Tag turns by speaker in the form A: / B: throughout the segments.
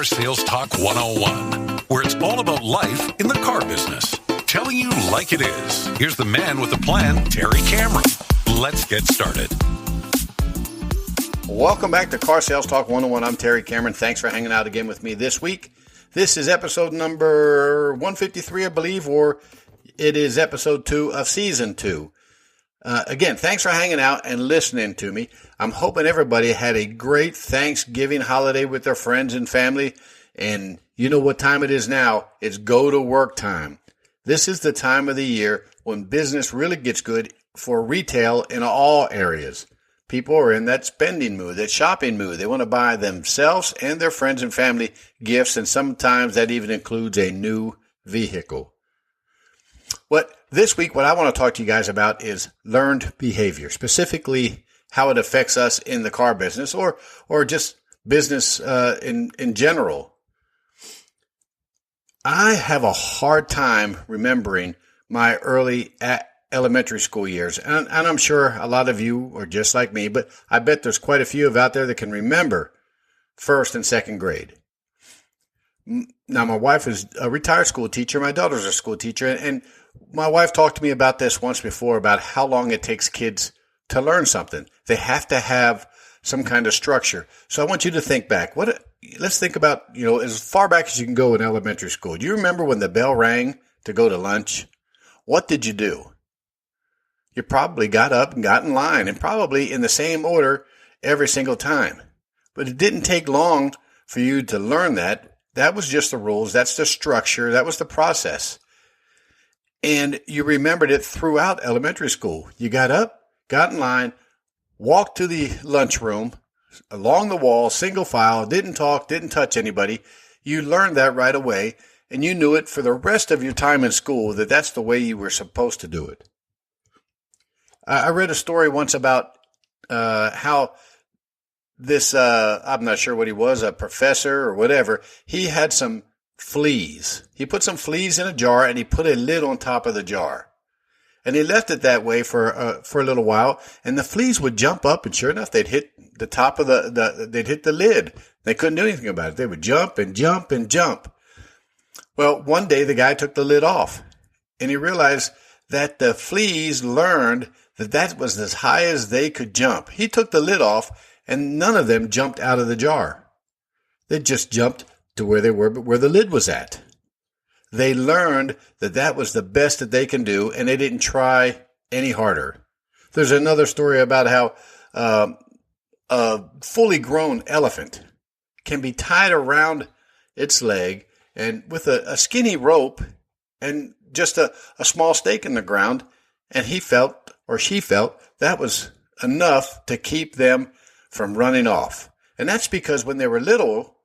A: Car Sales Talk 101, where it's all about life in the car business. Telling you like it is. Here's the man with the plan, Terry Cameron. Let's get started.
B: Welcome back to Car Sales Talk 101. I'm Terry Cameron. Thanks for hanging out again with me this week. This is episode number 153, I believe, or it is episode 2 of season 2. Again, thanks for hanging out and listening to me. I'm hoping everybody had a great Thanksgiving holiday with their friends and family. And you know what time it is now? It's go to work time. This is the time of the year when business really gets good for retail in all areas. People are in that spending mood, that shopping mood. They want to buy themselves and their friends and family gifts, and sometimes that even includes a new vehicle. This week, what I want to talk to you guys about is learned behavior, specifically how it affects us in the car business or just business in general. I have a hard time remembering my early elementary school years, and I'm sure a lot of you are just like me, but I bet there's quite a few of out there that can remember first and second grade. Now, my wife is a retired school teacher. My daughter's a school teacher, and my wife talked to me about this once before, about how long it takes kids to learn something. They have to have some kind of structure. So I want you to think back. Let's think about, as far back as you can go in elementary school. Do you remember when the bell rang to go to lunch? What did you do? You probably got up and got in line, and probably in the same order every single time. But it didn't take long for you to learn that. That was just the rules. That's the structure. That was the process. And you remembered it throughout elementary school. You got up, got in line, walked to the lunchroom, along the wall, single file, didn't talk, didn't touch anybody. You learned that right away, and you knew it for the rest of your time in school, that that's the way you were supposed to do it. I read a story once about how this, I'm not sure what he was, a professor or whatever, he had some fleas. He put some fleas in a jar and he put a lid on top of the jar. And he left it that way for a little while, and the fleas would jump up, and sure enough, they'd hit the top of they'd hit the lid. They couldn't do anything about it. They would jump and jump and jump. Well, one day the guy took the lid off, and he realized that the fleas learned that was as high as they could jump. He took the lid off, and none of them jumped out of the jar. They just jumped to where they were, but where the lid was at. They learned that was the best that they can do, and they didn't try any harder. There's another story about how a fully grown elephant can be tied around its leg and with a skinny rope and just a small stake in the ground, and he felt, or she felt, that was enough to keep them from running off. And that's because when they were little,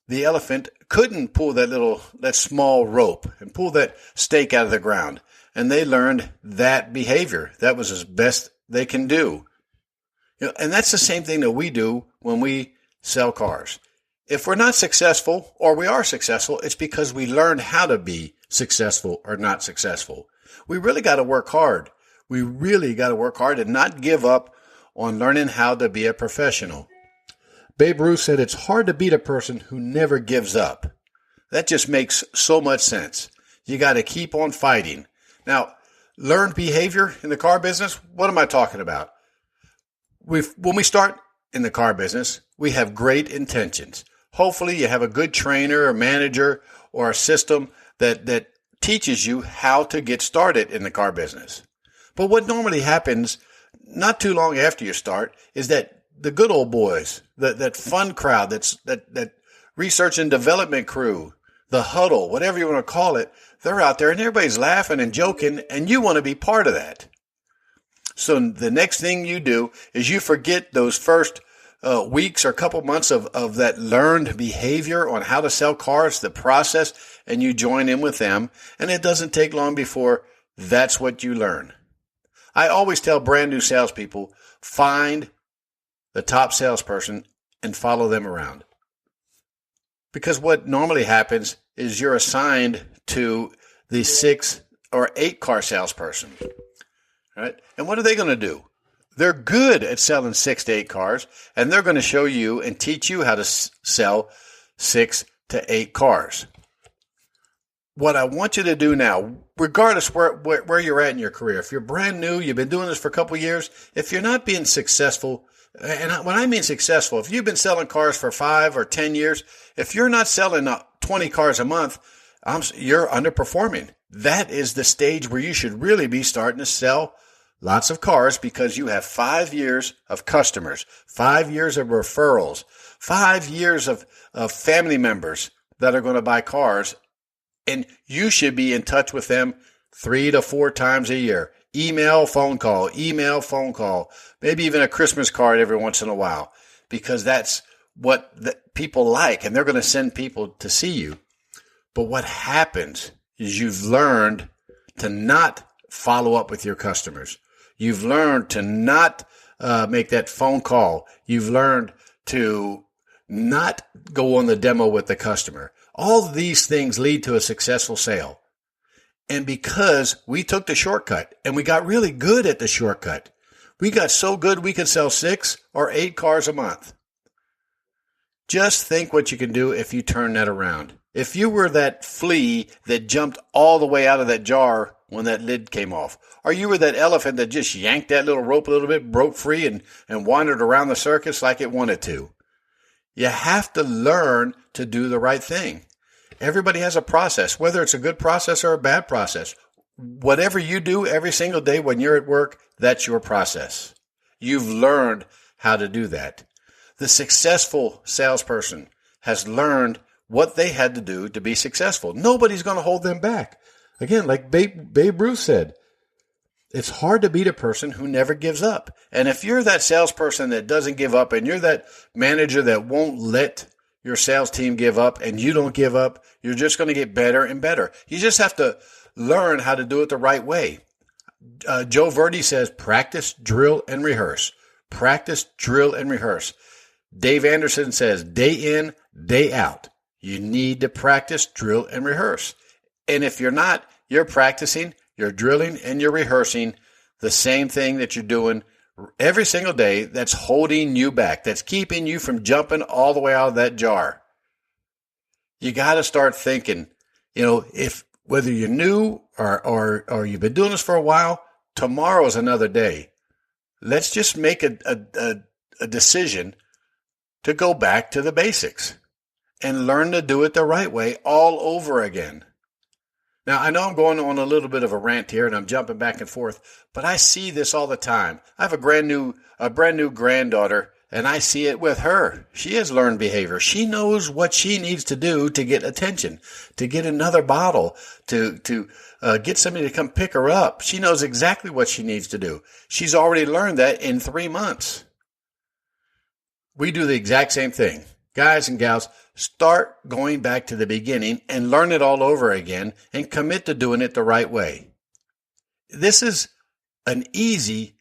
B: the elephant couldn't pull that small rope and pull that stake out of the ground. And they learned that behavior. That was as best they can do. And that's the same thing that we do when we sell cars. If we're not successful, or we are successful, it's because we learned how to be successful or not successful. We really got to work hard. We really got to work hard and not give up on learning how to be a professional. Babe Ruth said it's hard to beat a person who never gives up. That just makes so much sense. You got to keep on fighting. Now, learned behavior in the car business, what am I talking about? When we start in the car business, we have great intentions. Hopefully you have a good trainer or manager or a system that teaches you how to get started in the car business. But what normally happens not too long after you start is that the good old boys, that fun crowd, that research and development crew, the huddle, whatever you want to call it, they're out there and everybody's laughing and joking, and you want to be part of that. So the next thing you do is you forget those first weeks or couple months of that learned behavior on how to sell cars, the process, and you join in with them, and it doesn't take long before that's what you learn. I always tell brand new salespeople, find the top salesperson and follow them around. Because what normally happens is you're assigned to the 6 or 8 car salesperson, right? And what are they going to do? They're good at selling 6 to 8 cars, and they're going to show you and teach you how to sell 6 to 8 cars. What I want you to do now, regardless where you're at in your career, if you're brand new, you've been doing this for a couple of years, if you're not being successful, and when I mean successful, if you've been selling cars for 5 or 10 years, if you're not selling 20 cars a month, you're underperforming. That is the stage where you should really be starting to sell lots of cars, because you have 5 years of customers, 5 years of referrals, 5 years of family members that are going to buy cars. And you should be in touch with them 3 to 4 times a year. Email, phone call, maybe even a Christmas card every once in a while, because that's what the people like, and they're going to send people to see you. But what happens is you've learned to not follow up with your customers. You've learned to not make that phone call. You've learned to not go on the demo with the customer. All of these things lead to a successful sale. And because we took the shortcut and we got really good at the shortcut, we got so good we could sell 6 or 8 cars a month. Just think what you can do if you turn that around. If you were that flea that jumped all the way out of that jar when that lid came off, or you were that elephant that just yanked that little rope a little bit, broke free, and wandered around the circus like it wanted to. You have to learn to do the right thing. Everybody has a process, whether it's a good process or a bad process. Whatever you do every single day when you're at work, that's your process. You've learned how to do that. The successful salesperson has learned what they had to do to be successful. Nobody's going to hold them back. Again, like Babe Ruth said, it's hard to beat a person who never gives up. And if you're that salesperson that doesn't give up, and you're that manager that won't let your sales team give up, and you don't give up, you're just going to get better and better. You just have to learn how to do it the right way. Joe Verdi says, practice, drill, and rehearse. Practice, drill, and rehearse. Dave Anderson says, day in, day out. You need to practice, drill, and rehearse. And if you're not, you're practicing, you're drilling, and you're rehearsing the same thing that you're doing every single day that's holding you back, that's keeping you from jumping all the way out of that jar. You got to start thinking, if whether you're new or you've been doing this for a while, tomorrow's another day. Let's just make a decision to go back to the basics and learn to do it the right way all over again. Now, I know I'm going on a little bit of a rant here and I'm jumping back and forth, but I see this all the time. I have a brand new granddaughter, and I see it with her. She has learned behavior. She knows what she needs to do to get attention, to get another bottle, to get somebody to come pick her up. She knows exactly what she needs to do. She's already learned that in 3 months. We do the exact same thing. Guys and gals, start going back to the beginning and learn it all over again and commit to doing it the right way. This is an easy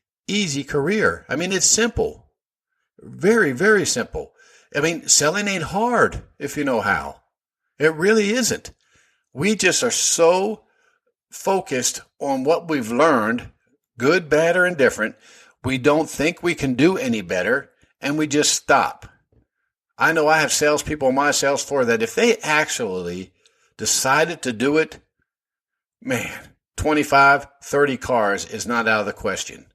B: career. I mean, it's simple. Very, very simple. I mean, selling ain't hard if you know how. It really isn't. We just are so focused on what we've learned, good, bad, or indifferent. We don't think we can do any better, and we just stop. I know I have salespeople on my sales floor that if they actually decided to do it, man, 25, 30 cars is not out of the question.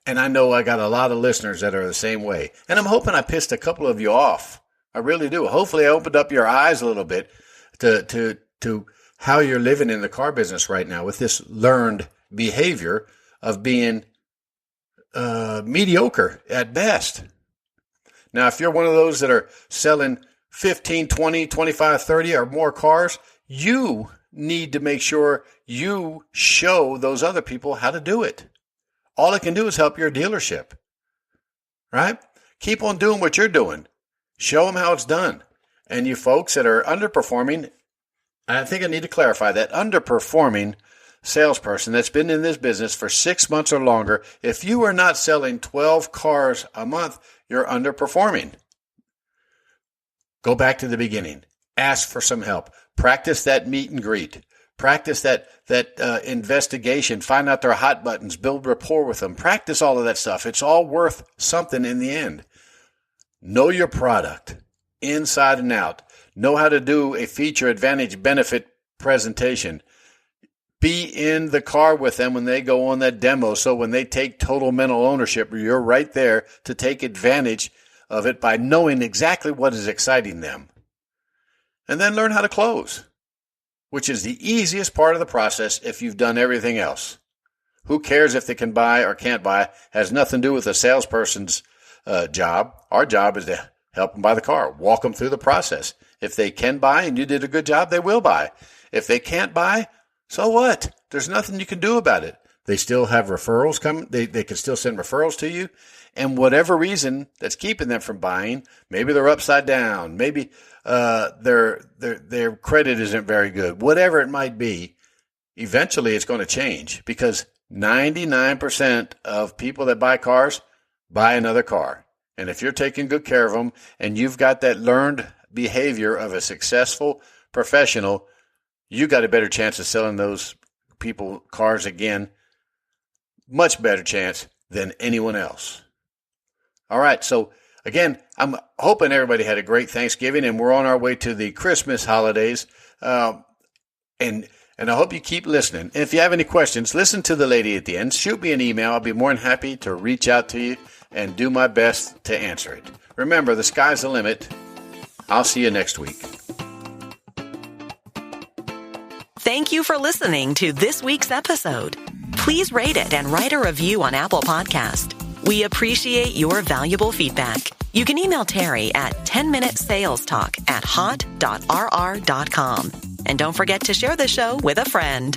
B: And I know I got a lot of listeners that are the same way. And I'm hoping I pissed a couple of you off. I really do. Hopefully I opened up your eyes a little bit to how you're living in the car business right now with this learned behavior of being mediocre at best. Now, if you're one of those that are selling 15, 20, 25, 30 or more cars, you need to make sure you show those other people how to do it. All it can do is help your dealership, right? Keep on doing what you're doing. Show them how it's done. And you folks that are underperforming, I think I need to clarify that, underperforming salesperson that's been in this business for 6 months or longer, if you are not selling 12 cars a month, you're underperforming. Go back to the beginning. Ask for some help. Practice that meet and greet. Practice that investigation. Find out their hot buttons. Build rapport with them. Practice all of that stuff. It's all worth something in the end. Know your product. inside and out. Know how to do a feature, advantage, benefit presentation. Be in the car with them when they go on that demo. So when they take total mental ownership, you're right there to take advantage of it by knowing exactly what is exciting them. And then learn how to close, which is the easiest part of the process if you've done everything else. Who cares if they can buy or can't buy? Has nothing to do with the salesperson's job. Our job is to help them buy the car, walk them through the process. If they can buy and you did a good job, they will buy. If they can't buy, so what? There's nothing you can do about it. They still have referrals coming. They can still send referrals to you. And whatever reason that's keeping them from buying, maybe they're upside down. Maybe their credit isn't very good. Whatever it might be, eventually it's going to change because 99% of people that buy cars buy another car. And if you're taking good care of them and you've got that learned behavior of a successful professional, you got a better chance of selling those people cars again. Much better chance than anyone else. All right. So again, I'm hoping everybody had a great Thanksgiving and we're on our way to the Christmas holidays. And I hope you keep listening. And if you have any questions, listen to the lady at the end. Shoot me an email. I'll be more than happy to reach out to you and do my best to answer it. Remember, the sky's the limit. I'll see you next week.
C: Thank you for listening to this week's episode. Please rate it and write a review on Apple Podcast. We appreciate your valuable feedback. You can email Terry at 10minutesalestalk@hot.rr.com. And don't forget to share the show with a friend.